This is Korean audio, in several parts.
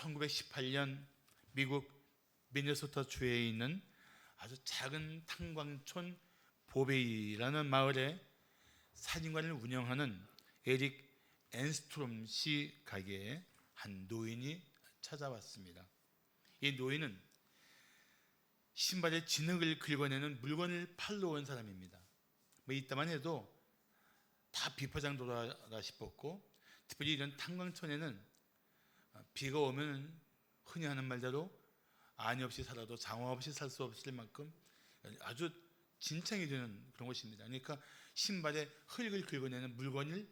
1918년 미국 미네소타 주에 있는 아주 작은 탄광촌 보베이라는 마을에 사진관을 운영하는 에릭 앤스트롬 씨 가게에 한 노인이 찾아왔습니다. 이 노인은 신발의 진흙을 긁어내는 물건을 팔러 온 사람입니다. 뭐 이따만 해도 다 비포장도라라 싶었고, 특별히 이런 탄광촌에는 비가 오면 흔히 하는 말대로 안이 없이 살아도 장화 없이 살 수 없을 만큼 아주 진창이 되는 그런 곳입니다. 그러니까 신발에 흙을 긁어내는 물건을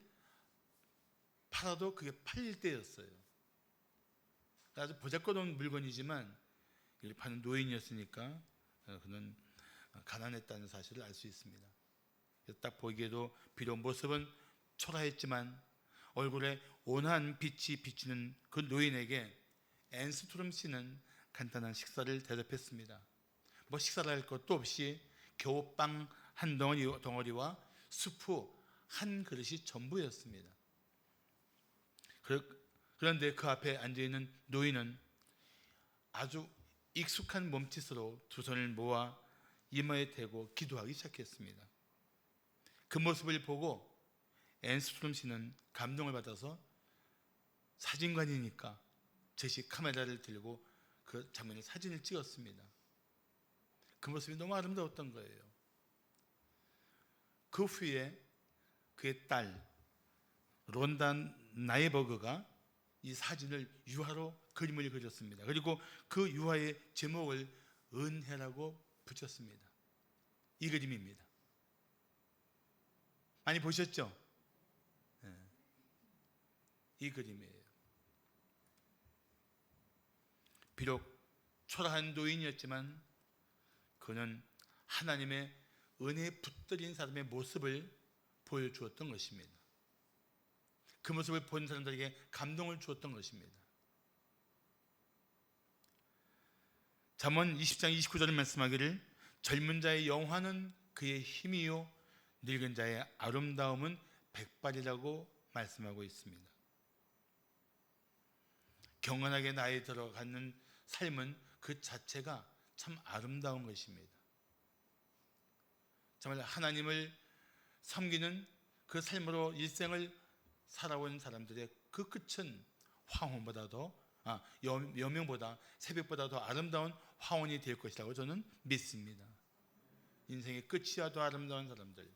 팔아도 그게 팔릴 때였어요. 아주 보잘것없는 물건이지만 이걸 파는 노인이었으니까 그는 가난했다는 사실을 알 수 있습니다. 딱 보기에도 비록 모습은 초라했지만 얼굴에 온화한 빛이 비치는 그 노인에게 앤스트롬 씨는 간단한 식사를 대접했습니다. 뭐 식사를 할 것도 없이 겨우 빵 한 덩어리와 수프 한 그릇이 전부였습니다. 그런데 그 앞에 앉아있는 노인은 아주 익숙한 몸짓으로 두 손을 모아 이마에 대고 기도하기 시작했습니다. 그 모습을 보고 앤스트롬 씨는 감동을 받아서 사진관이니까 즉시 카메라를 들고 그 장면을 사진을 찍었습니다. 그 모습이 너무 아름다웠던 거예요. 그 후에 그의 딸 론다 나이버그가 이 사진을 유화로 그림을 그렸습니다. 그리고 그 유화의 제목을 은혜라고 붙였습니다. 이 그림입니다. 많이 보셨죠? 네. 이 그림이에요. 비록 초라한 노인이었지만 그는 하나님의 은혜에 붙들린 사람의 모습을 보여주었던 것입니다. 그 모습을 본 사람들에게 감동을 주었던 것입니다. 잠언 20장 29절을 말씀하기를 젊은 자의 영화는 그의 힘이요 늙은 자의 아름다움은 백발이라고 말씀하고 있습니다. 경건하게 나이 들어가는 삶은 그 자체가 참 아름다운 것입니다. 정말 하나님을 섬기는 그 삶으로 일생을 살아온 사람들의 그 끝은 황혼보다도 여명보다 새벽보다 더 아름다운 황혼이 될 것이라고 저는 믿습니다. 인생의 끝이야 더 아름다운 사람들,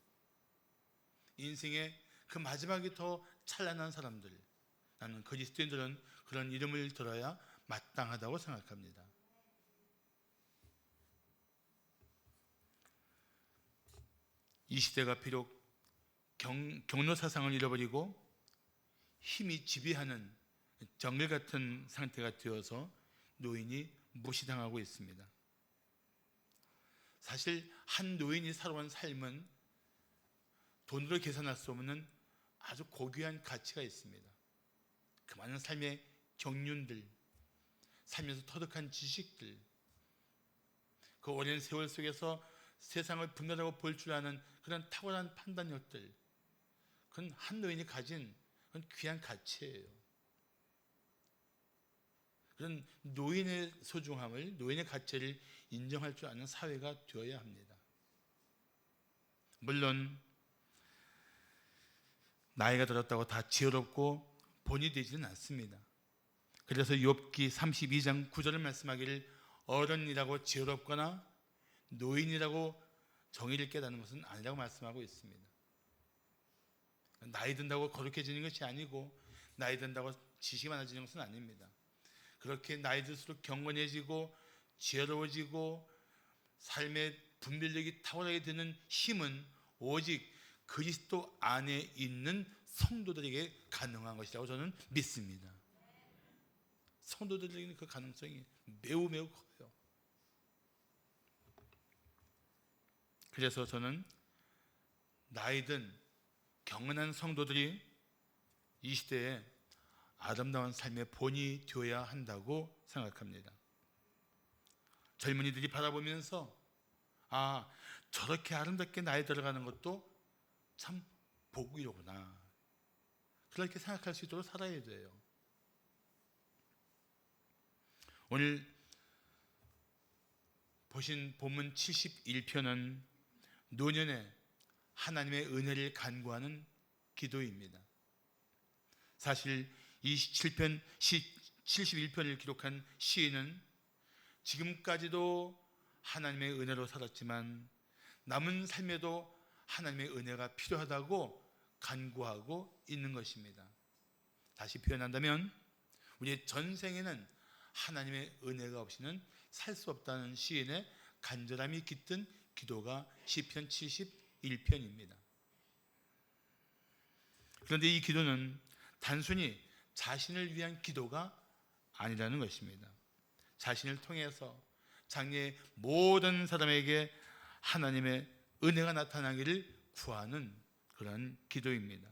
인생의 그 마지막이 더 찬란한 사람들, 나는 그리스도인들은 그런 이름을 들어야 마땅하다고 생각합니다. 이 시대가 비록 경로 사상을 잃어버리고 힘이 지배하는 정글 같은 상태가 되어서 노인이 무시당하고 있습니다. 사실 한 노인이 살아온 삶은 돈으로 계산할 수 없는 아주 고귀한 가치가 있습니다. 그 많은 삶의 경륜들, 살면서 터득한 지식들, 그 오랜 세월 속에서 세상을 분별하고 볼 줄 아는 그런 탁월한 판단력들, 그건 한 노인이 가진 그건 귀한 가치예요. 그런 노인의 소중함을, 노인의 가치를 인정할 줄 아는 사회가 되어야 합니다. 물론 나이가 들었다고 다 지혜롭고 본이 되지는 않습니다. 그래서 욥기 32장 9절을 말씀하기를 어른이라고 지혜롭거나 노인이라고 정의를 깨닫는 것은 아니라고 말씀하고 있습니다. 나이 든다고 거룩해지는 것이 아니고 나이 든다고 지식이 많아지는 것은 아닙니다. 그렇게 나이 들수록 경건해지고 지혜로워지고 삶의 분별력이 탁월하게 되는 힘은 오직 그리스도 안에 있는 성도들에게 가능한 것이라고 저는 믿습니다. 성도들에게는 그 가능성이 매우 커요. 그래서 저는 나이든 경건한 성도들이 이 시대에 아름다운 삶의 본이 되어야 한다고 생각합니다. 젊은이들이 바라보면서 저렇게 아름답게 나이 들어가는 것도 참 복이로구나, 그렇게 생각할 수 있도록 살아야 돼요. 오늘 보신 본문 71편은 노년에 하나님의 은혜를 간구하는 기도입니다. 사실 이 71편을 기록한 시인은 지금까지도 하나님의 은혜로 살았지만 남은 삶에도 하나님의 은혜가 필요하다고 간구하고 있는 것입니다. 다시 표현한다면 우리의 전생에는 하나님의 은혜가 없이는 살 수 없다는 시인의 간절함이 깃든 기도가 시편 71편입니다. 그런데 이 기도는 단순히 자신을 위한 기도가 아니라는 것입니다. 자신을 통해서 장래의 모든 사람에게 하나님의 은혜가 나타나기를 구하는 그런 기도입니다.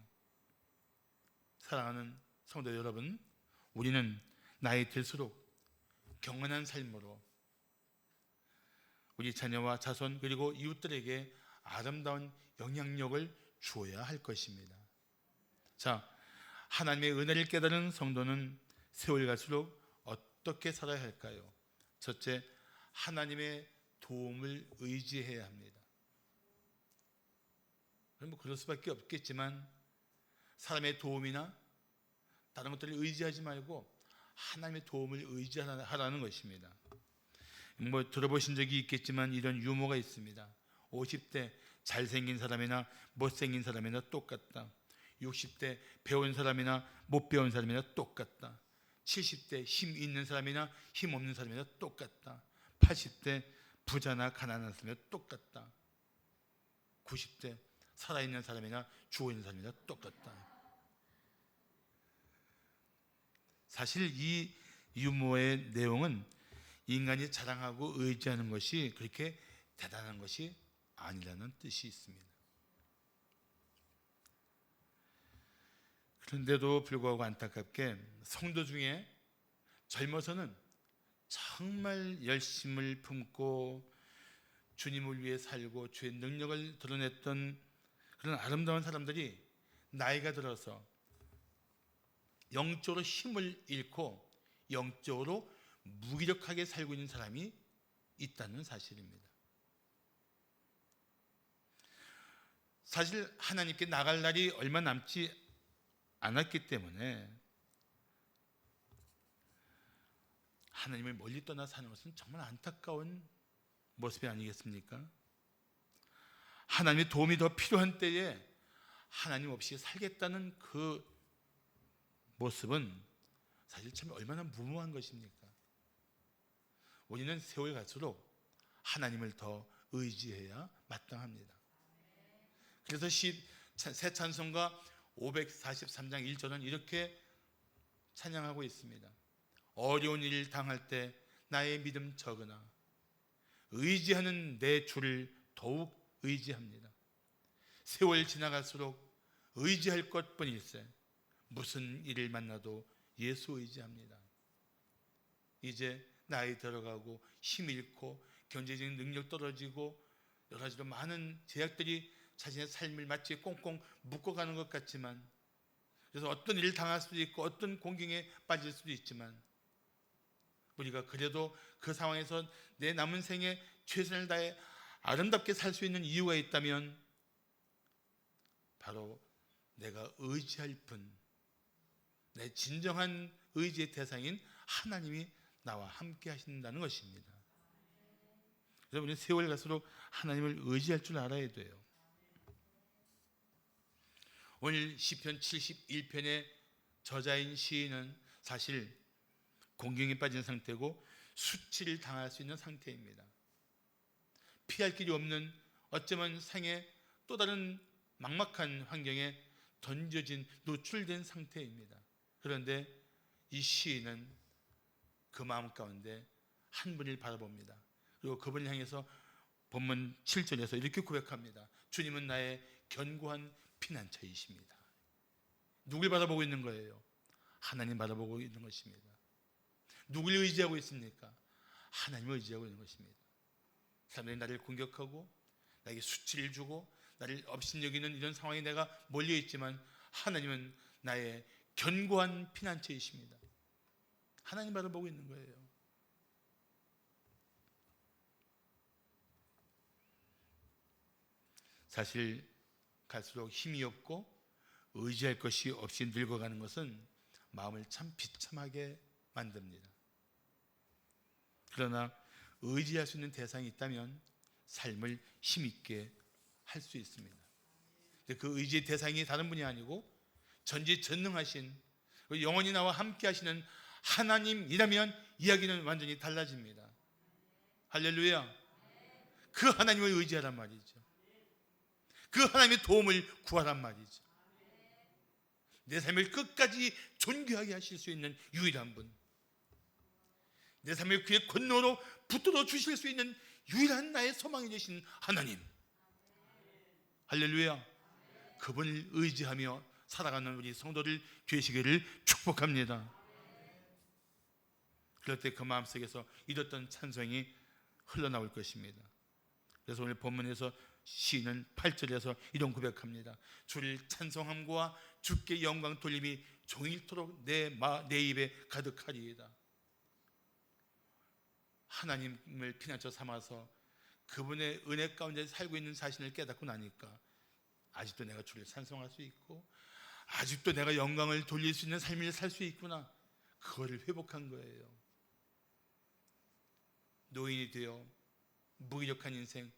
사랑하는 성도 여러분, 우리는 나이 들수록 경건한 삶으로 우리 자녀와 자손 그리고 이웃들에게 아름다운 영향력을 주어야 할 것입니다. 자, 하나님의 은혜를 깨달은 성도는 세월 갈수록 어떻게 살아야 할까요? 첫째, 하나님의 도움을 의지해야 합니다. 그럴 수밖에 없겠지만 사람의 도움이나 다른 것들을 의지하지 말고 하나님의 도움을 의지하라는 것입니다. 들어보신 적이 있겠지만 이런 유머가 있습니다. 50대 잘생긴 사람이나 못생긴 사람이나 똑같다. 60대 배운 사람이나 못 배운 사람이나 똑같다. 70대 힘 있는 사람이나 힘 없는 사람이나 똑같다. 80대 부자나 가난한 사람이나 똑같다. 90대 살아있는 사람이나 죽어있는 사람이나 똑같다. 사실 이 유머의 내용은 인간이 자랑하고 의지하는 것이 그렇게 대단한 것이 아니라는 뜻이 있습니다. 그런데도 불구하고 안타깝게 성도 중에 젊어서는 정말 열심을 품고 주님을 위해 살고 주의 능력을 드러냈던 그런 아름다운 사람들이 나이가 들어서 영적으로 힘을 잃고 영적으로 무기력하게 살고 있는 사람이 있다는 사실입니다. 사실 하나님께 나갈 날이 얼마 남지 않았기 때문에 하나님을 멀리 떠나 사는 것은 정말 안타까운 모습이 아니겠습니까? 하나님의 도움이 더 필요한 때에 하나님 없이 살겠다는 그 모습은 사실 참 얼마나 무모한 것입니까? 우리는 세월 갈수록 하나님을 더 의지해야 마땅합니다. 그래서 새 찬송가 543장 1절은 이렇게 찬양하고 있습니다. 어려운 일을 당할 때 나의 믿음 적으나 의지하는 내 주를 더욱 의지합니다. 세월 지나갈수록 의지할 것뿐일세 무슨 일을 만나도 예수 의지합니다. 이제 나이 들어가고 힘 잃고 경제적인 능력 떨어지고 여러 가지로 많은 제약들이 자신의 삶을 마치 꽁꽁 묶어가는 것 같지만, 그래서 어떤 일을 당할 수도 있고 어떤 공경에 빠질 수도 있지만 우리가 그래도 그 상황에서 내 남은 생에 최선을 다해 아름답게 살 수 있는 이유가 있다면 바로 내가 의지할 분, 내 진정한 의지의 대상인 하나님이 나와 함께 하신다는 것입니다. 그래서 우리는 세월 갈수록 하나님을 의지할 줄 알아야 돼요. 오늘 시편 71편의 저자인 시인은 사실 공경에 빠진 상태고 수치를 당할 수 있는 상태입니다. 피할 길이 없는 어쩌면 생의 또 다른 막막한 환경에 던져진 노출된 상태입니다. 그런데 이 시인은 그 마음 가운데 한 분을 바라봅니다. 그리고 그분을 향해서 본문 7절에서 이렇게 고백합니다. 주님은 나의 견고한 피난처이십니다. 누굴 바라보고 있는 거예요? 하나님 바라보고 있는 것입니다. 누굴 의지하고 있습니까? 하나님을 의지하고 있는 것입니다. 사람들이 나를 공격하고 나에게 수치를 주고 나를 업신여기는 이런 상황에 내가 몰려 있지만 하나님은 나의 견고한 피난처이십니다. 하나님 바라보고 있는 거예요. 사실 갈수록 힘이 없고 의지할 것이 없이 늙어가는 것은 마음을 참 비참하게 만듭니다. 그러나 의지할 수 있는 대상이 있다면 삶을 힘있게 할 수 있습니다. 그 의지의 대상이 다른 분이 아니고 전지전능하신 영원히 나와 함께 하시는 하나님이라면 이야기는 완전히 달라집니다. 할렐루야. 그 하나님을 의지하란 말이죠. 그 하나님의 도움을 구하란 말이죠. 내 삶을 끝까지 존귀하게 하실 수 있는 유일한 분, 내 삶을 그의 권노로 붙들어 주실 수 있는 유일한 나의 소망이 되신 하나님, 할렐루야. 그분을 의지하며 살아가는 우리 성도들 되시기를 축복합니다. 그럴 때 그 마음속에서 잃었던 찬송이 흘러나올 것입니다. 그래서 오늘 본문에서 시인은 8절에서 이런 고백합니다. 주를 찬송함과 주께 영광 돌림이 종일토록 내 입에 가득하리이다. 하나님을 피난처 삼아서 그분의 은혜 가운데 살고 있는 자신을 깨닫고 나니까 아직도 내가 주를 찬송할 수 있고 아직도 내가 영광을 돌릴 수 있는 삶을 살 수 있구나, 그거를 회복한 거예요. 노인이 되어 무기력한 인생,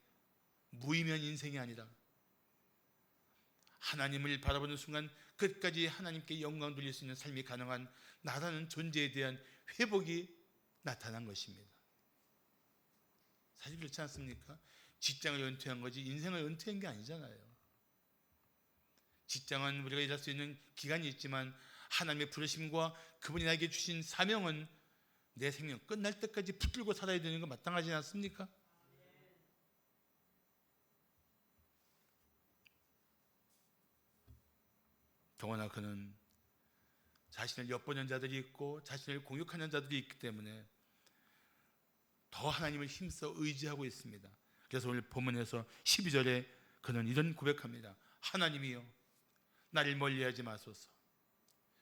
무의미한 인생이 아니라 하나님을 바라보는 순간 끝까지 하나님께 영광 돌릴 수 있는 삶이 가능한 나라는 존재에 대한 회복이 나타난 것입니다. 사실 그렇지 않습니까? 직장을 은퇴한 거지 인생을 은퇴한 게 아니잖아요. 직장은 우리가 일할 수 있는 기간이 있지만 하나님의 부르심과 그분이 나에게 주신 사명은 내 생명 끝날 때까지 붙들고 살아야 되는 거 마땅하지 않습니까? 더구나 그는 자신을 엿보는 자들이 있고 자신을 공격하는 자들이 있기 때문에 더 하나님을 힘써 의지하고 있습니다. 그래서 오늘 본문에서 12절에 그는 이런 고백합니다. 하나님이여 나를 멀리하지 마소서.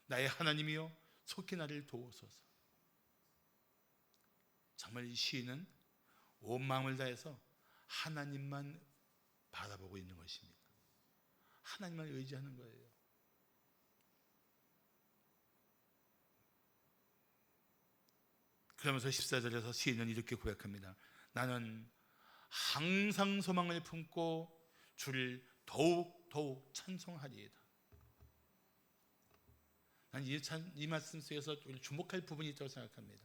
나의 하나님이여 속히 나를 도우소서. 정말 이 시인은 온 마음을 다해서 하나님만 바라보고 있는 것입니다. 하나님만 의지하는 거예요. 그러면서 14절에서 시인은 이렇게 고백합니다. 나는 항상 소망을 품고 주를 더욱 찬송하리이다. 난 이 말씀 속에서 주목할 부분이 있다고 생각합니다.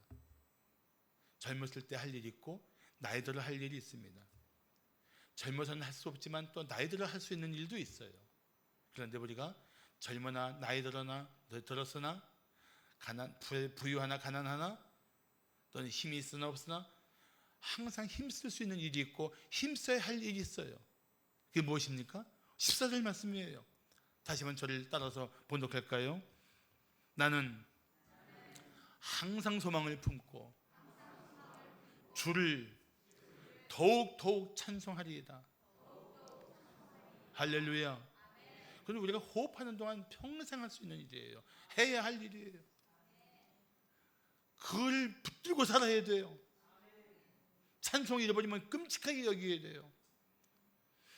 젊었을 때 할 일이 있고 나이 들어 할 일이 있습니다. 젊어서는 할 수 없지만 또 나이 들어 할 수 있는 일도 있어요. 그런데 우리가 젊으나 나이 들었으나 부유하나 가난하나 또는 힘이 있으나 없으나 항상 힘쓸 수 있는 일이 있고 힘써야 할 일이 있어요. 그게 무엇입니까? 14절 말씀이에요. 다시 한번 저를 따라서 번독할까요? 나는 항상 소망을 품고 주를 더욱 찬송하리이다. 할렐루야. 그런데 우리가 호흡하는 동안 평생 할 수 있는 일이에요. 해야 할 일이에요. 그걸 붙들고 살아야 돼요. 찬송 잃어버리면 끔찍하게 여기게 돼요.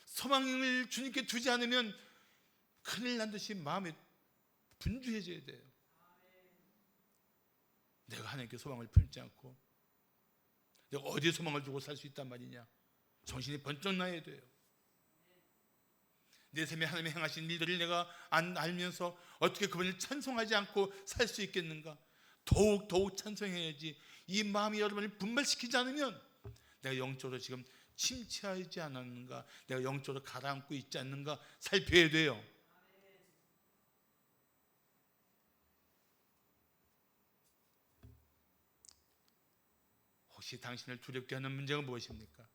소망을 주님께 두지 않으면 큰일 난 듯이 마음에 분주해져야 돼요. 내가 하나님께 소망을 품지 않고 내가 어디에 소망을 두고 살 수 있단 말이냐, 정신이 번쩍 나야 돼요. 내 삶에 하나님이 행하신 일들을 내가 안 알면서 어떻게 그분을 찬송하지 않고 살 수 있겠는가? 더욱 찬송해야지. 이 마음이 여러분을 분발시키지 않으면 내가 영적으로 지금 침체하지 않았는가, 내가 영적으로 가라앉고 있지 않는가 살펴야 돼요. 혹시 당신을 두렵게 하는 문제가 무엇입니까?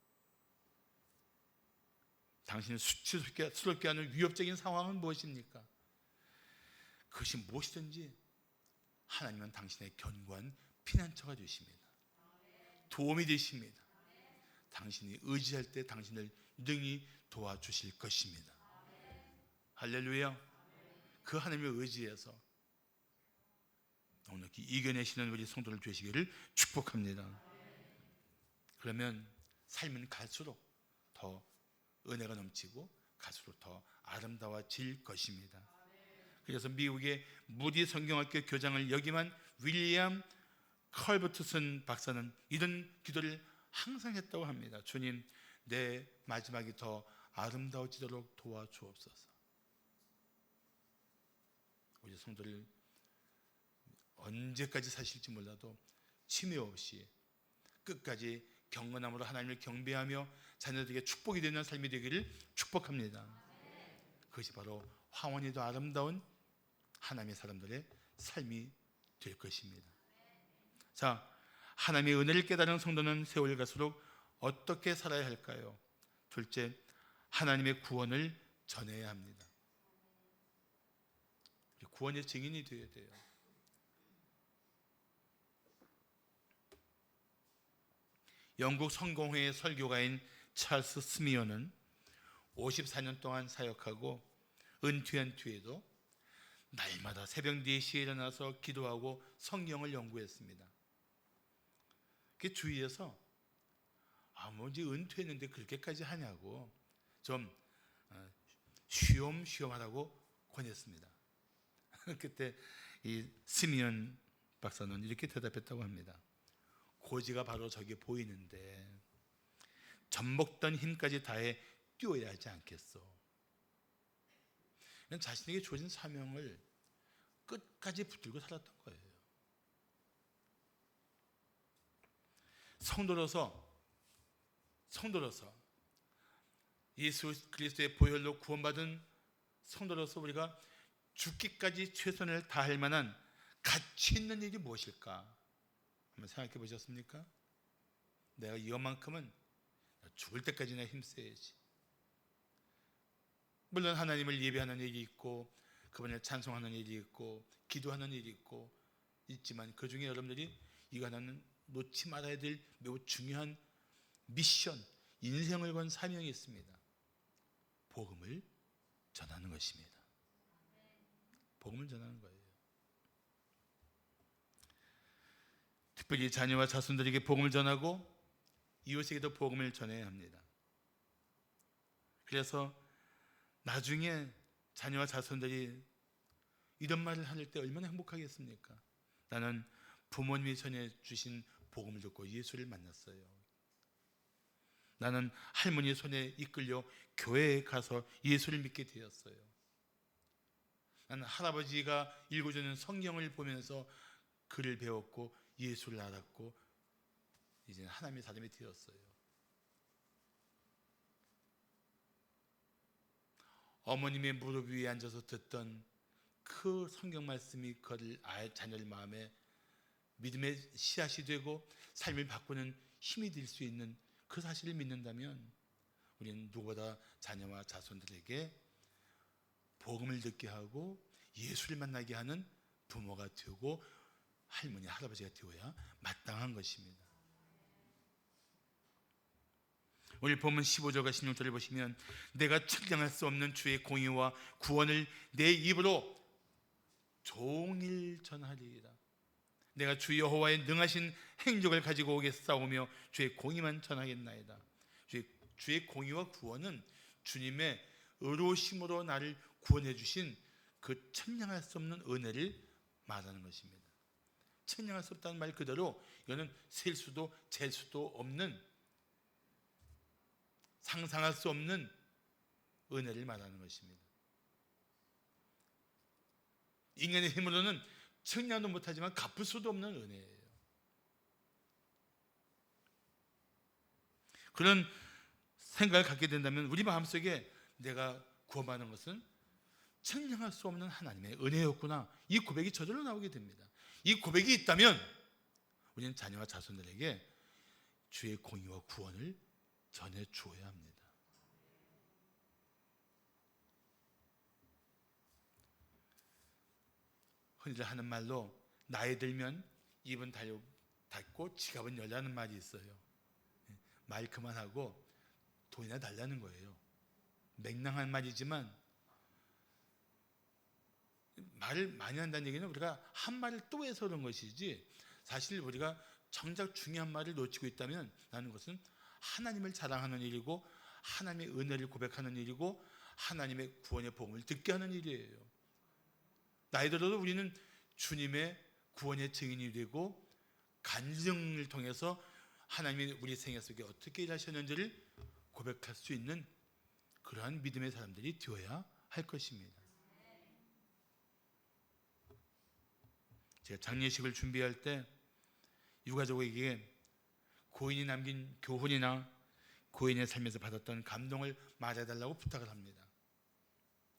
당신을 수치스럽게 하는 위협적인 상황은 무엇입니까? 그것이 무엇이든지 하나님은 당신의 견고한 피난처가 되십니다. 도움이 되십니다. 당신이 의지할 때 당신을 능히 도와주실 것입니다. 할렐루야. 그 하나님을 의지해서 넉넉히 이겨내시는 우리 성도들 되시기를 축복합니다. 그러면 삶은 갈수록 더 은혜가 넘치고 갈수록 더 아름다워질 것입니다. 그래서 미국의 무디 성경학교 교장을 역임한 윌리엄 컬버트슨 박사는 이런 기도를 항상 했다고 합니다. 주님, 내 마지막이 더 아름다워지도록 도와주옵소서. 우리 성도를 언제까지 사실지 몰라도 치매 없이 끝까지 경건함으로 하나님을 경배하며 자녀들에게 축복이 되는 삶이 되기를 축복합니다. 그것이 바로 황혼이 더 아름다운 하나님의 사람들의 삶이 될 것입니다. 자, 하나님의 은혜를 깨달은 성도는 세월 갈수록 어떻게 살아야 할까요? 둘째, 하나님의 구원을 전해야 합니다. 구원의 증인이 되어야 돼요. 영국 성공회의 설교가인 찰스 스미어는 54년 동안 사역하고 은퇴한 뒤에도 날마다 새벽 4시에 일어나서 기도하고 성경을 연구했습니다. 그 주위에서 뭐지 은퇴했는데 그렇게까지 하냐고 좀 쉬엄쉬엄하라고 권했습니다. 그때 이 스미언 박사는 이렇게 대답했다고 합니다. 고지가 바로 저기 보이는데 젖먹던 힘까지 다해 뛰어야 하지 않겠어. 자신에게 주어진 사명을 끝까지 붙들고 살았던 거예요. 성도로서 예수 그리스도의 보혈로 구원받은 성도로서 우리가 죽기까지 최선을 다할 만한 가치 있는 일이 무엇일까? 한번 생각해 보셨습니까? 내가 이것만큼은 죽을 때까지나 힘써야지. 물론 하나님을 예배하는 일이 있고 그분을 찬송하는 일이 있고 기도하는 일이 있지만 그 중에 여러분들이 이거 하나는 놓지 말아야 될 매우 중요한 미션, 인생을 건 사명이 있습니다. 복음을 전하는 것입니다. 복음을 전하는 거예요. 특별히 자녀와 자손들에게 복음을 전하고 이웃에게도 복음을 전해야 합니다. 그래서 나중에 자녀와 자손들이 이런 말을 할 때 얼마나 행복하겠습니까? 나는 부모님이 전해주신 복음을 듣고 예수를 만났어요. 나는 할머니 손에 이끌려 교회에 가서 예수를 믿게 되었어요. 나는 할아버지가 읽어주는 성경을 보면서 글을 배웠고 예수를 알았고 이제 하나님의 사람이 되었어요. 어머님의 무릎 위에 앉아서 듣던 그 성경 말씀이 그를 자녀의 마음에 믿음의 씨앗이 되고 삶을 바꾸는 힘이 될 수 있는 그 사실을 믿는다면 우리는 누구보다 자녀와 자손들에게 복음을 듣게 하고 예수를 만나게 하는 부모가 되고 할머니, 할아버지가 되어야 마땅한 것입니다. 오늘 본문 15절과 16절을 보시면 내가 측량할 수 없는 주의 공의와 구원을 내 입으로 종일 전하리이다. 내가 주 여호와의 능하신 행적을 가지고 오겠사오며 주의 공의만 전하겠나이다. 주의 공의와 구원은 주님의 의로우심으로 나를 구원해 주신 그 측량할 수 없는 은혜를 말하는 것입니다. 측량할 수 없다는 말 그대로 이거는 셀 수도 잴 수도 없는 상상할 수 없는 은혜를 말하는 것입니다. 인간의 힘으로는 측량도 못하지만 갚을 수도 없는 은혜예요. 그런 생각을 갖게 된다면 우리 마음속에 내가 구원받는 것은 측량할 수 없는 하나님의 은혜였구나, 이 고백이 저절로 나오게 됩니다. 이 고백이 있다면 우리는 자녀와 자손들에게 주의 공의와 구원을 전해 주어야 합니다. 흔히들 하는 말로 나이 들면 입은 닫고 지갑은 열라는 말이 있어요. 말 그만하고 돈이나 달라는 거예요. 맹랑한 말이지만 말을 많이 한다는 얘기는 우리가 한 말을 또 해서 그런 것이지 사실 우리가 정작 중요한 말을 놓치고 있다면 나는 것은 하나님을 자랑하는 일이고 하나님의 은혜를 고백하는 일이고 하나님의 구원의 복음을 듣게 하는 일이에요. 나이 들어도 우리는 주님의 구원의 증인이 되고 간증을 통해서 하나님이 우리 생애 속에 어떻게 일하셨는지를 고백할 수 있는 그러한 믿음의 사람들이 되어야 할 것입니다. 제가 장례식을 준비할 때 유가족에게 고인이 남긴 교훈이나 고인의 삶에서 받았던 감동을 말해달라고 부탁을 합니다.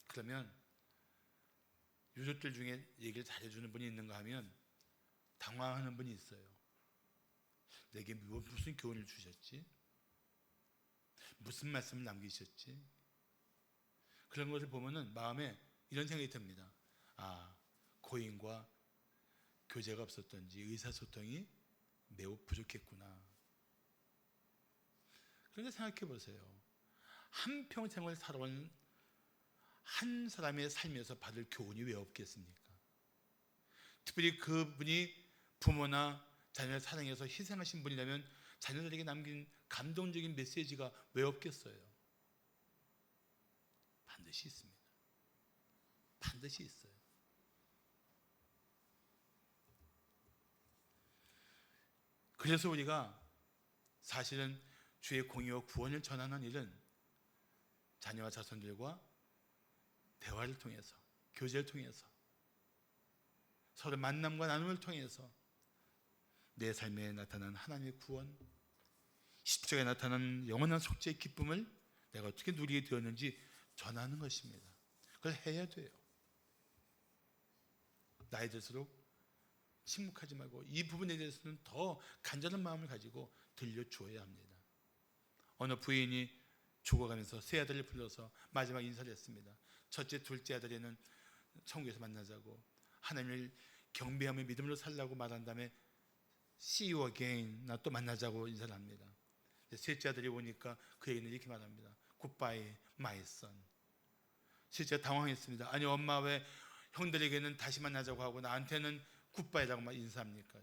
그러면 유족들 중에 얘기를 잘해주는 분이 있는가 하면 당황하는 분이 있어요. 내게 무슨 교훈을 주셨지? 무슨 말씀을 남기셨지? 그런 것을 보면은 마음에 이런 생각이 듭니다. 아, 고인과 교제가 없었던지 의사소통이 매우 부족했구나. 그런데 생각해 보세요. 한평생을 살아온 한 사람의 삶에서 받을 교훈이 왜 없겠습니까? 특별히 그분이 부모나 자녀를 사랑해서 희생하신 분이라면 자녀들에게 남긴 감동적인 메시지가 왜 없겠어요? 반드시 있습니다. 반드시 있어요. 그래서 우리가 사실은 주의 공의와 구원을 전하는 일은 자녀와 자손들과 대화를 통해서, 교제를 통해서, 서로 만남과 나눔을 통해서 내 삶에 나타난 하나님의 구원, 십자가에 나타난 영원한 속죄의 기쁨을 내가 어떻게 누리게 되었는지 전하는 것입니다. 그걸 해야 돼요. 나이 들수록 침묵하지 말고 이 부분에 대해서는 더 간절한 마음을 가지고 들려주어야 합니다. 어느 부인이 죽어가면서 세 아들을 불러서 마지막 인사를 했습니다. 첫째, 둘째 아들에는 천국에서 만나자고, 하나님을 경배하며 믿음으로 살라고 말한 다음에 See you again, 나 또 만나자고 인사를 합니다. 셋째 아들이 오니까 그에게는 이렇게 말합니다. Goodbye, my son. 셋째가 당황했습니다. 아니 엄마 왜 형들에게는 다시 만나자고 하고 나한테는 굿바이라고 막 인사합니까?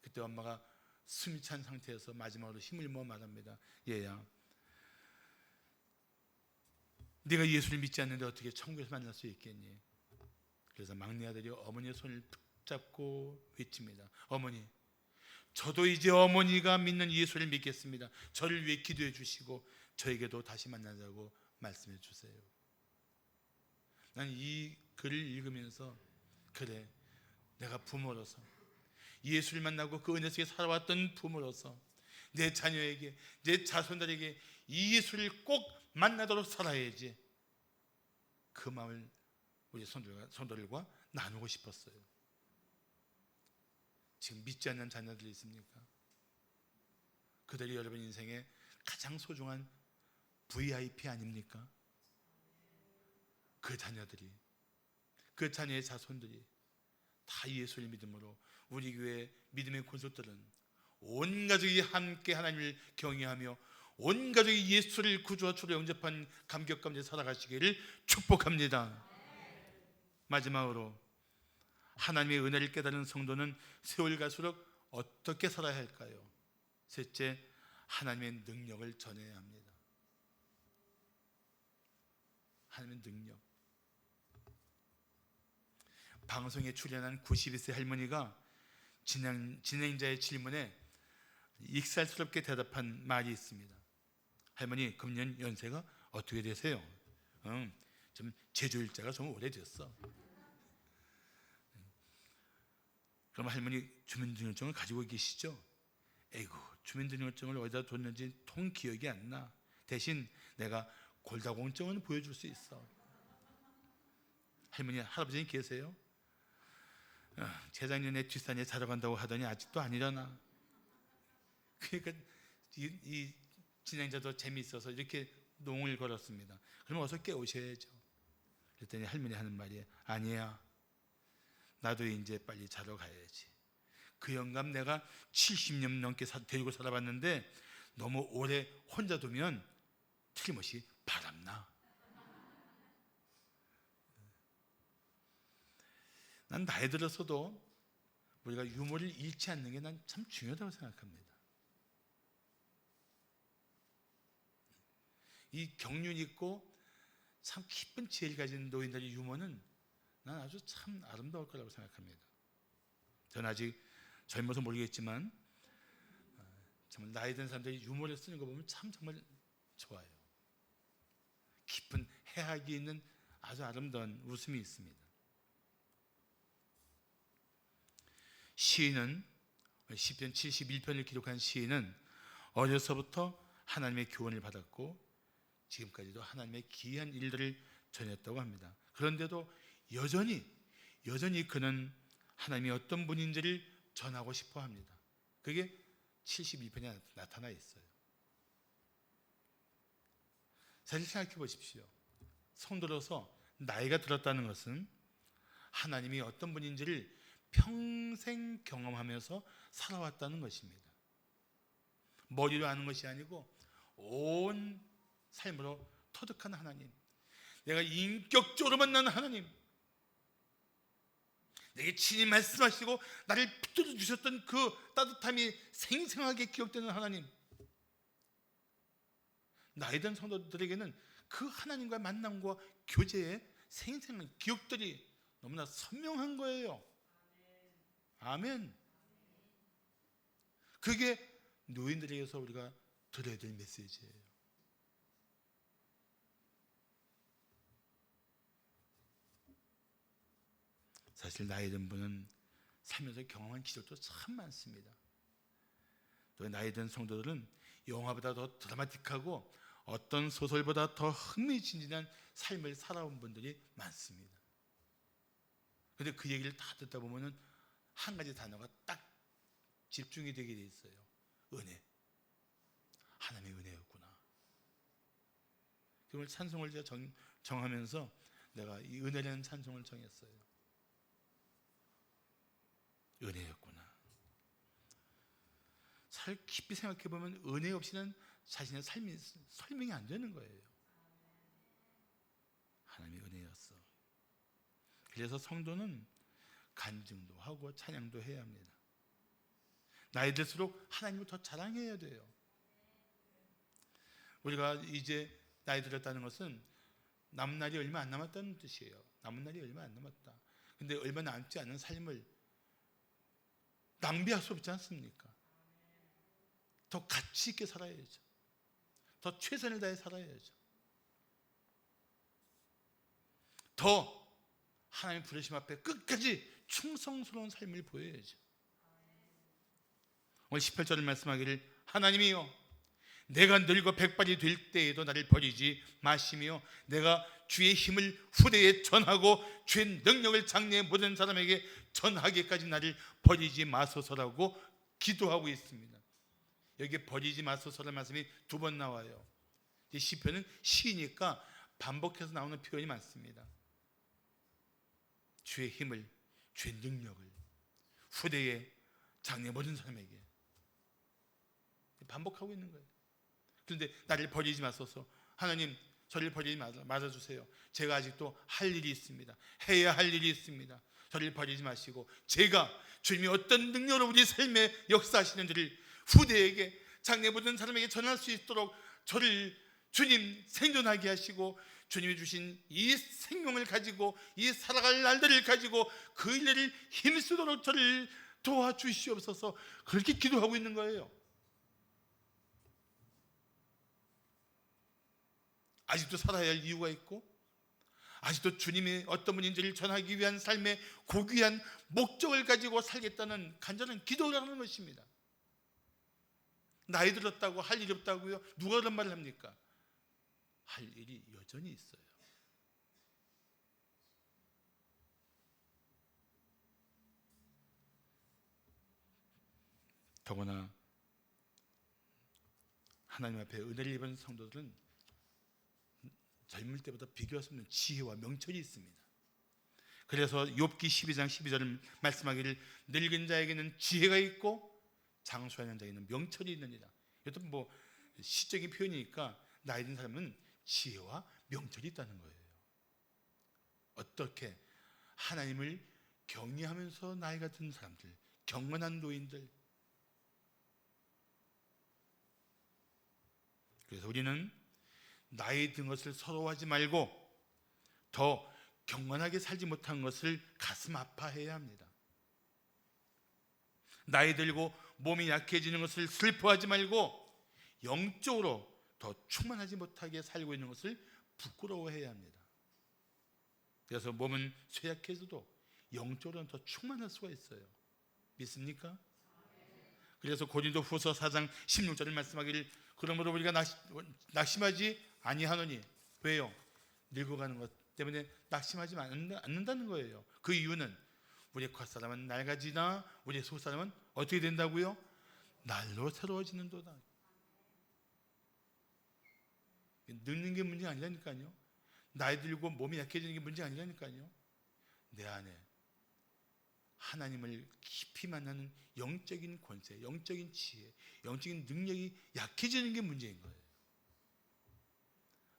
그때 엄마가 숨이 찬 상태에서 마지막으로 힘을 모아 말합니다. 얘야, 네가 예수를 믿지 않는데 어떻게 천국에서 만날 수 있겠니? 그래서 막내 아들이 어머니의 손을 붙잡고 외칩니다. 어머니, 저도 이제 어머니가 믿는 예수를 믿겠습니다. 저를 위해 기도해 주시고 저에게도 다시 만나자고 말씀해 주세요. 난 이 글을 읽으면서 그래, 내가 부모로서 예수를 만나고 그 은혜 속에 살아왔던 부모로서 내 자녀에게, 내 자손들에게 이 예수를 꼭 만나도록 살아야지, 그 마음을 우리 성도들과 나누고 싶었어요. 지금 믿지 않는 자녀들이 있습니까? 그들이 여러분 인생의 가장 소중한 VIP 아닙니까? 그 자녀들이, 그 자녀의 자손들이 다 예수를 믿음으로 우리 교회 믿음의 권속들은 온 가족이 함께 하나님을 경외하며 온 가족이 예수를 구주와 주로 영접한 감격 가운데 살아가시기를 축복합니다. 마지막으로 하나님의 은혜를 깨달은 성도는 세월 갈수록 어떻게 살아야 할까요? 셋째, 하나님의 능력을 전해야 합니다. 하나님의 능력. 방송에 출연한 92세 할머니가 진행자의 질문에 익살스럽게 대답한 말이 있습니다. 할머니, 금년 연세가 어떻게 되세요? 좀 제조일자가 좀 오래됐어. 그럼 할머니 주민등록증을 가지고 계시죠? 에이구, 주민등록증을 어디다 뒀는지 통 기억이 안 나. 대신 내가 골다공증은 보여줄 수 있어. 할머니, 할아버지는 계세요? 재작년에 뒷산에 자러 간다고 하더니 아직도 안 일어나. 그러니까 이 진행자도 재미있어서 이렇게 농을 걸었습니다. 그럼 어서 깨우셔야죠. 그랬더니 할머니 하는 말이, 아니야, 나도 이제 빨리 자러 가야지. 그 영감 내가 70년 넘게 데리고 살아봤는데 너무 오래 혼자 두면 틀림없이 바람나. 난 나이 들어서도 우리가 유머를 잃지 않는 게 난 참 중요하다고 생각합니다. 이 경륜 있고 참 깊은 지혜를 가진 노인들의 유머는 난 아주 참 아름다울 거라고 생각합니다. 저는 아직 젊어서 모르겠지만 정말 나이 든 사람들이 유머를 쓰는 거 보면 참 정말 좋아요. 깊은 해학이 있는 아주 아름다운 웃음이 있습니다. 시인은 시편 71편을 기록한 시인은 어려서부터 하나님의 교훈을 받았고 지금까지도 하나님의 기이한 일들을 전했다고 합니다. 그런데도 여전히 그는 하나님이 어떤 분인지를 전하고 싶어 합니다. 그게 72편에 나타나 있어요. 사실 생각해 보십시오. 성도로서 나이가 들었다는 것은 하나님이 어떤 분인지를 평생 경험하면서 살아왔다는 것입니다. 머리로 아는 것이 아니고 온 삶으로 터득한 하나님, 내가 인격적으로 만나는 하나님, 내게 친히 말씀하시고 나를 붙들어 주셨던 그 따뜻함이 생생하게 기억되는 하나님, 나이 든 성도들에게는 그 하나님과의 만남과 교제의 생생한 기억들이 너무나 선명한 거예요. 아멘. 그게 노인들에게서 우리가 들어야 될 메시지예요. 사실 나이 든 분은 살면서 경험한 기적도 참 많습니다. 또 나이 든 성도들은 영화보다 더 드라마틱하고 어떤 소설보다 더 흥미진진한 삶을 살아온 분들이 많습니다. 그런데 그 얘기를 다 듣다 보면은 한 가지 단어가 딱 집중이 되게 돼 있어요. 은혜. 하나님의 은혜였구나. 오늘 찬송을 제가 정하면서 내가 이 은혜라는 찬송을 정했어요. 은혜였구나. 잘 깊이 생각해 보면 은혜 없이는 자신의 삶이 설명이 안 되는 거예요. 하나님의 은혜였어. 그래서 성도는 간증도 하고 찬양도 해야 합니다. 나이 들수록 하나님을 더 자랑해야 돼요. 우리가 이제 나이 들었다는 것은 남은 날이 얼마 안 남았다는 뜻이에요. 남은 날이 얼마 안 남았다. 근데 얼마 남지 않은 삶을 낭비할 수 없지 않습니까? 더 가치 있게 살아야죠. 더 최선을 다해 살아야죠. 더 하나님 부르심 앞에 끝까지 충성스러운 삶을 보여야죠. 오늘 18절을 말씀하기를 하나님이여 내가 늙어 백발이 될 때에도 나를 버리지 마시며 내가 주의 힘을 후대에 전하고 주의 능력을 장래의 모든 사람에게 전하기까지 나를 버리지 마소서라고 기도하고 있습니다. 여기에 버리지 마소서라는 말씀이 두 번 나와요. 시편은 시니까 반복해서 나오는 표현이 많습니다. 주의 힘을, 주의 능력을 후대에 장래 모든 사람에게 반복하고 있는 거예요. 그런데 나를 버리지 마소서. 하나님 저를 버리지 말아주세요. 제가 아직도 할 일이 있습니다. 해야 할 일이 있습니다. 저를 버리지 마시고 제가 주님이 어떤 능력으로 우리 삶에 역사하시는지를 후대에게 장래 모든 사람에게 전할 수 있도록 저를 주님 생존하게 하시고 주님이 주신 이 생명을 가지고 이 살아갈 날들을 가지고 그 일을 힘쓰도록 저를 도와주시옵소서. 그렇게 기도하고 있는 거예요. 아직도 살아야 할 이유가 있고 아직도 주님이 어떤 분인지를 전하기 위한 삶의 고귀한 목적을 가지고 살겠다는 간절한 기도를 하는 것입니다. 나이 들었다고 할 일이 없다고요? 누가 그런 말을 합니까? 할 일이 여전히 있어요. 더구나 하나님 앞에 은혜를 입은 성도들은 젊을 때보다 비교할 수 없는 지혜와 명철이 있습니다. 그래서 욥기 12장 12절을 말씀하기를 늙은 자에게는 지혜가 있고 장수하는 자에게는 명철이 있느니라. 이것도 뭐 시적인 표현이니까 나이 든 사람은 지혜와 명철이 있다는 거예요. 어떻게 하나님을 경외하면서 나이가 든 사람들, 경건한 노인들. 그래서 우리는 나이 든 것을 서러워하지 말고 더 경건하게 살지 못한 것을 가슴 아파해야 합니다. 나이 들고 몸이 약해지는 것을 슬퍼하지 말고 영적으로 더 충만하지 못하게 살고 있는 것을 부끄러워해야 합니다. 그래서 몸은 쇠약해져도 영적으로는 더 충만할 수가 있어요. 믿습니까? 그래서 고린도 후서 4장 16절을 말씀하기를 그러므로 우리가 낙심하지 아니하노니. 왜요? 늙어가는 것 때문에 낙심하지 않는다는 거예요. 그 이유는 우리의 겉사람은 낡아지나 우리의 속사람은 어떻게 된다고요? 날로 새로워지는도다. 늙는 게 문제가 아니라니까요. 나이 들고 몸이 약해지는 게 문제가 아니라니까요. 내 안에 하나님을 깊이 만나는 영적인 권세, 영적인 지혜, 영적인 능력이 약해지는 게 문제인 거예요.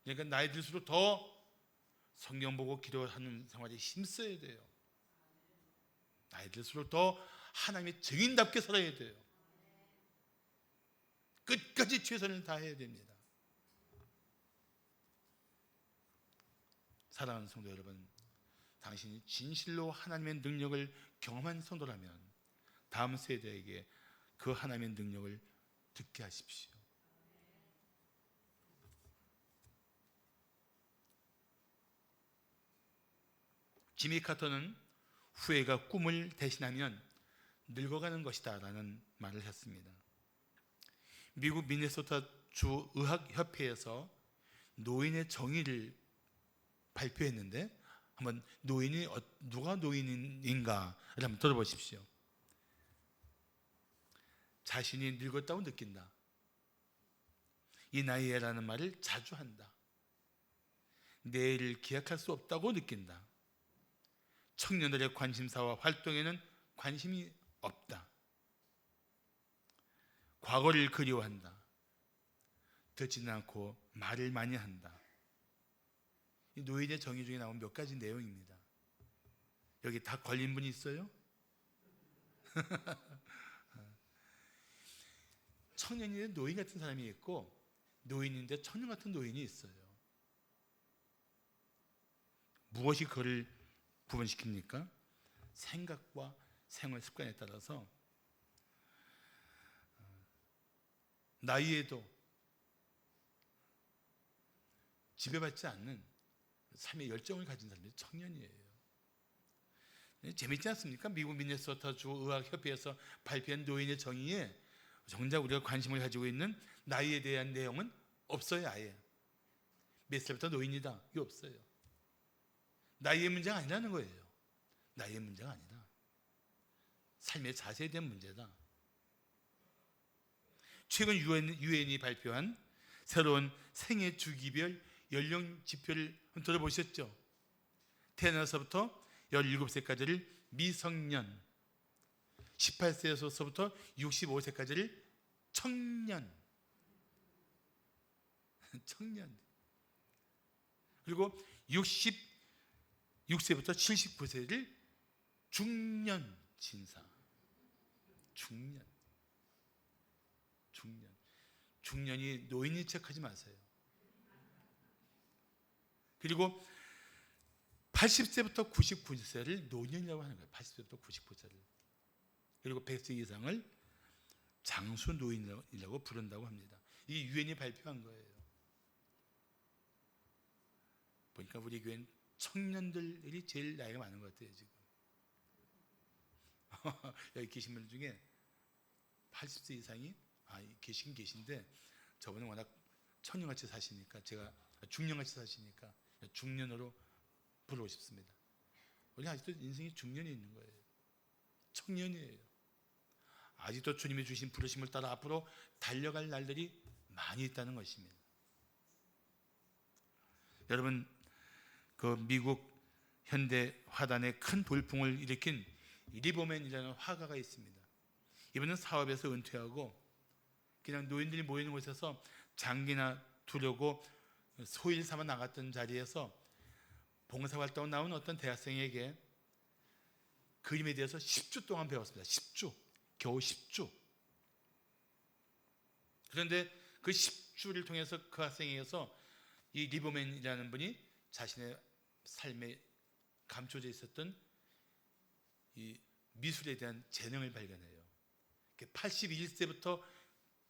그러니까 나이 들수록 더 성경 보고 기도하는 생활에 힘써야 돼요. 나이 들수록 더 하나님의 증인답게 살아야 돼요. 끝까지 최선을 다해야 됩니다. 사랑하는 성도 여러분, 당신이 진실로 하나님의 능력을 경험한 성도라면 다음 세대에게 그 하나님의 능력을 듣게 하십시오. 지미 카터는 후회가 꿈을 대신하면 늙어가는 것이다 라는 말을 했습니다. 미국 미네소타 주 의학협회에서 노인의 정의를 발표했는데 한번 노인이 누가 노인인가를 한번 들어보십시오. 자신이 늙었다고 느낀다. 이 나이에라는 말을 자주 한다. 내일을 기약할 수 없다고 느낀다. 청년들의 관심사와 활동에는 관심이 없다. 과거를 그리워한다. 듣지는 않고 말을 많이 한다. 이 노인의 정의 중에 나온 몇 가지 내용입니다. 여기 다 걸린 분이 있어요? 청년인데 노인 같은 사람이 있고 노인인데 청년 같은 노인이 있어요. 무엇이 그를 구분시킵니까? 생각과 생활 습관에 따라서 나이에도 지배받지 않는 삶의 열정을 가진 사람이 청년이에요. 재밌지 않습니까? 미국 미네소타 주 의학협회에서 발표한 노인의 정의에 정작 우리가 관심을 가지고 있는 나이에 대한 내용은 없어요. 아예 몇 살부터 노인이다 이게 없어요. 나이의 문제가 아니라는 거예요. 나이의 문제가 아니다. 삶의 자세에 대한 문제다. 최근 유엔이 발표한 새로운 생애 주기별 연령 지표를 들어보셨죠? 태어나서부터 17세까지를 미성년, 18세에서부터 65세까지를 청년, 그리고 66세부터 79세를 중년 진사. 중년이 노인인 척하지 마세요. 그리고 80세부터 99세를 노년이라고 하는 거예요. 80세부터 99세를. 그리고 100세 이상을 장수 노인이라고 부른다고 합니다. 이게 유엔이 발표한 거예요. 보니까 우리 교회는 청년들이 제일 나이가 많은 것 같아요. 지금 여기 계신 분 중에 80세 이상이 계시긴 계신데 저분은 워낙 청년같이 사시니까 제가 중년같이 사시니까 중년으로 부르고 싶습니다. 우리 아직도 인생이 중년이 있는 거예요. 청년이에요. 아직도 주님이 주신 부르심을 따라 앞으로 달려갈 날들이 많이 있다는 것입니다. 여러분, 그 미국 현대 화단에 큰 돌풍을 일으킨 리버맨이라는 화가가 있습니다. 이분은 사업에서 은퇴하고 그냥 노인들이 모이는 곳에서 장기나 두려고 소일 삼아 나갔던 자리에서 봉사활동 나온 어떤 대학생에게 그림에 대해서 10주 동안 배웠습니다. 10주, 겨우 10주. 그런데 그 10주를 통해서 그 학생에게서 이 리버맨이라는 분이 자신의 삶에 감춰져 있었던 이 미술에 대한 재능을 발견해요. 81세부터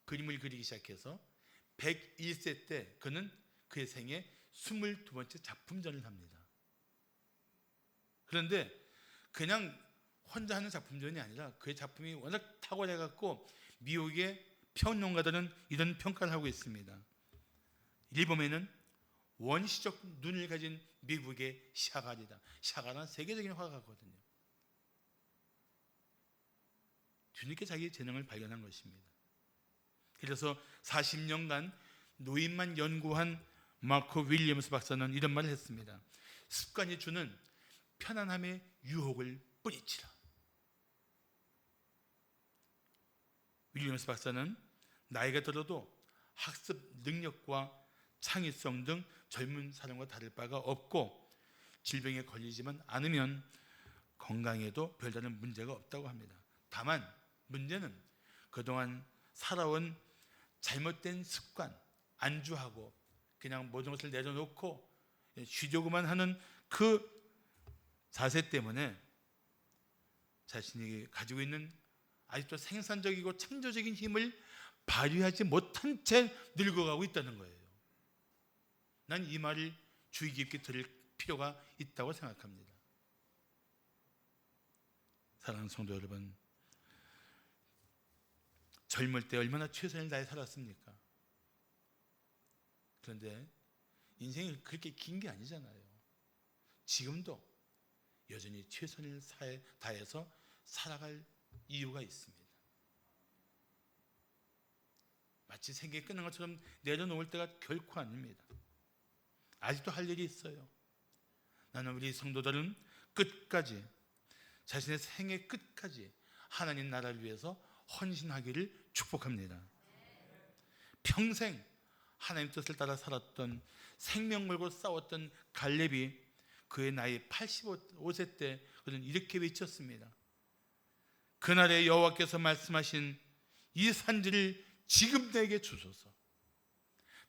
그림을 그리기 시작해서 101세 때 그는 그의 생애 22번째 작품전을 합니다. 그런데 그냥 혼자 하는 작품전이 아니라 그의 작품이 워낙 탁월해 갖고 미국의 평론가들은 이런 평가를 하고 있습니다. 일본에는 원시적 눈을 가진 미국의 샤갈이다. 샤갈은 세계적인 화가거든요. 뒤늦게 자기의 재능을 발견한 것입니다. 그래서 40년간 노인만 연구한 마크 윌리엄스 박사는 이런 말을 했습니다. 습관이 주는 편안함의 유혹을 뿌리치라. 윌리엄스 박사는 나이가 들어도 학습 능력과 창의성 등 젊은 사람과 다를 바가 없고 질병에 걸리지만 않으면 건강에도 별다른 문제가 없다고 합니다. 다만 문제는 그동안 살아온 잘못된 습관, 안주하고 그냥 모든 것을 내려놓고 쉬려고만 하는 그 자세 때문에 자신이 가지고 있는 아직도 생산적이고 창조적인 힘을 발휘하지 못한 채 늙어가고 있다는 거예요. 난 이 말을 주의 깊게 들을 필요가 있다고 생각합니다. 사랑하는 성도 여러분, 젊을 때 얼마나 최선을 다해 살았습니까? 그런데 인생이 그렇게 긴 게 아니잖아요. 지금도 여전히 최선을 다해서 살아갈 이유가 있습니다. 마치 생계 끝난 것처럼 내려놓을 때가 결코 아닙니다. 아직도 할 일이 있어요. 나는 우리 성도들은 끝까지, 자신의 생애 끝까지 하나님 나라를 위해서 헌신하기를 축복합니다. 평생 하나님 뜻을 따라 살았던, 생명 걸고 싸웠던 갈렙이 그의 나이 85세 때 그는 이렇게 외쳤습니다. 그날에 여호와께서 말씀하신 이 산지를 지금 내게 주소서.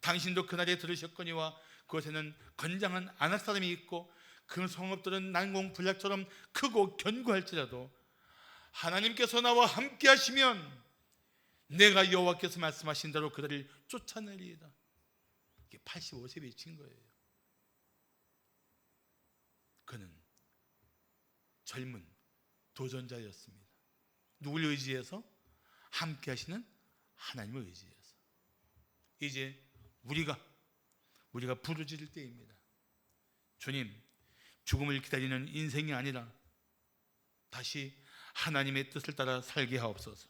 당신도 그날에 들으셨거니와 그곳에는 건장한 아낙 사람이 있고 그 성읍들은 난공불락처럼 크고 견고할지라도 하나님께서 나와 함께 하시면 내가 여호와께서 말씀하신 대로 그들을 쫓아내리이다. 이게 85세 외친 거예요. 그는 젊은 도전자였습니다. 누굴 의지해서? 함께 하시는 하나님을 의지해서. 이제 우리가 부르짖을 때입니다. 주님, 죽음을 기다리는 인생이 아니라 다시 하나님의 뜻을 따라 살게 하옵소서.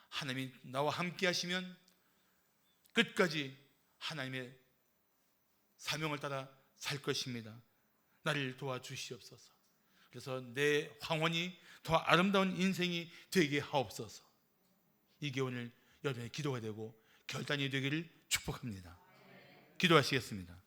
하나님이 나와 함께 하시면 끝까지 하나님의 사명을 따라 살 것입니다. 나를 도와주시옵소서. 그래서 내 황혼이 더 아름다운 인생이 되게 하옵소서. 이게 오늘 여러분의 기도가 되고 결단이 되기를 축복합니다. 기도하시겠습니다.